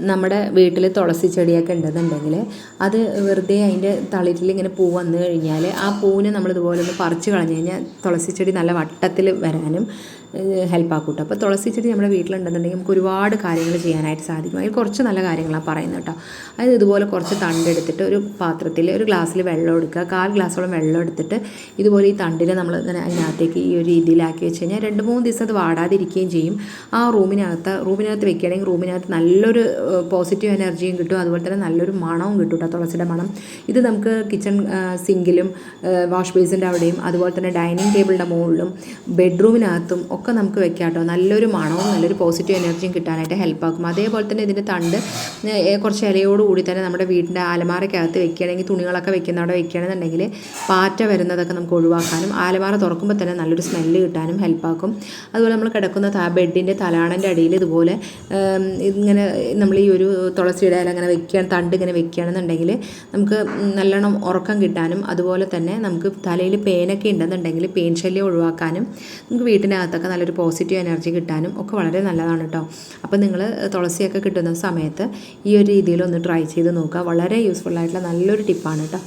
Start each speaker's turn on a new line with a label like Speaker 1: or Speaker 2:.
Speaker 1: നമ്മുടെ വീട്ടിൽ തുളസി ചെടിയൊക്കെ ഉണ്ടെന്നുണ്ടെങ്കിൽ അത് വെറുതെ അതിൻ്റെ തളിരിൽ ഇങ്ങനെ പൂ വന്നു കഴിഞ്ഞാൽ ആ പൂവിനെ നമ്മൾ ഇതുപോലെ ഒന്ന് പറിച്ച് കളഞ്ഞു കഴിഞ്ഞാൽ തുളസി ചെടി നല്ല വട്ടത്തിൽ വരാനും ഹെൽപ്പാക്കും കേട്ടോ. അപ്പോൾ തുളസി ചെടി നമ്മുടെ വീട്ടിലുണ്ടെന്നുണ്ടെങ്കിൽ നമുക്ക് ഒരുപാട് കാര്യങ്ങൾ ചെയ്യാനായിട്ട് സാധിക്കും. അതിൽ കുറച്ച് നല്ല കാര്യങ്ങളാണ് പറയുന്നത് കേട്ടോ. അതായത് ഇതുപോലെ കുറച്ച് തണ്ടെടുത്തിട്ട് ഒരു പാത്രത്തിൽ ഒരു ഗ്ലാസ്സിൽ വെള്ളം എടുക്കുക, 1/4 ഗ്ലാസ്സോളം വെള്ളം എടുത്തിട്ട് ഇതുപോലെ ഈ തണ്ടിനെ നമ്മൾ ഇങ്ങനെ അതിനകത്തേക്ക് ഈ ഒരു രീതിയിലാക്കി വെച്ച് കഴിഞ്ഞാൽ 2-3 ദിവസം അത് വാടാതിരിക്കുകയും ചെയ്യും. ആ റൂമിനകത്ത് വെക്കുകയാണെങ്കിൽ റൂമിനകത്ത് നല്ലൊരു പോസിറ്റീവ് എനർജിയും കിട്ടും, അതുപോലെ തന്നെ നല്ലൊരു മണവും കിട്ടും കേട്ടോ, തുളസിയുടെ മണം. ഇത് നമുക്ക് കിച്ചൺ സിങ്കിലും വാഷ് ബേസിൻ്റെ അവിടെയും അതുപോലെ തന്നെ ഡൈനിങ് ടേബിളിൻ്റെ മുകളിലും ബെഡ്റൂമിനകത്തും ഒക്കെ നമുക്ക് വെക്കാം കേട്ടോ. നല്ലൊരു മണവും നല്ലൊരു പോസിറ്റീവ് എനർജിയും കിട്ടാനായിട്ട് ഹെൽപ്പാക്കും. അതേപോലെ തന്നെ ഇതിൻ്റെ തണ്ട് കുറച്ച് ഇലയോടുകൂടി തന്നെ നമ്മുടെ വീടിൻ്റെ അലമാരയ്ക്കകത്ത് വെക്കുകയാണെങ്കിൽ തുണികളൊക്കെ വെക്കുന്ന അവിടെ വെക്കുകയാണെന്നുണ്ടെങ്കിൽ പാറ്റ വരുന്നതൊക്കെ നമുക്ക് ഒഴിവാക്കാനും അലമാര തുറക്കുമ്പോൾ തന്നെ നല്ലൊരു സ്മെല്ല് കിട്ടാനും ഹെൽപ്പാക്കും. അതുപോലെ നമ്മൾ കിടക്കുന്ന ബെഡിൻ്റെ തലാണൻ്റെ അടിയിൽ ഇതുപോലെ ഇങ്ങനെ നമ്മൾ ഈ ഒരു തുളസിയുടെ ഇല അങ്ങനെ തണ്ട് ഇങ്ങനെ വെക്കുകയാണെന്നുണ്ടെങ്കിൽ നമുക്ക് നല്ലോണം ഉറക്കം കിട്ടാനും അതുപോലെ തന്നെ നമുക്ക് തലയിൽ പേനൊക്കെ ഉണ്ടെന്നുണ്ടെങ്കിൽ പേൻ ശല്യം ഒഴിവാക്കാനും നമുക്ക് വീട്ടിനകത്തൊക്കെ നല്ലൊരു പോസിറ്റീവ് എനർജി കിട്ടാനും ഒക്കെ വളരെ നല്ലതാണ് കേട്ടോ. അപ്പോൾ നിങ്ങൾ തുളസിയൊക്കെ കിട്ടുന്ന സമയത്ത് ഈ ഒരു രീതിയിൽ ഒന്ന് ട്രൈ ചെയ്ത് നോക്കുക. വളരെ യൂസ്ഫുൾ ആയിട്ടുള്ള നല്ലൊരു ടിപ്പാണ് കേട്ടോ.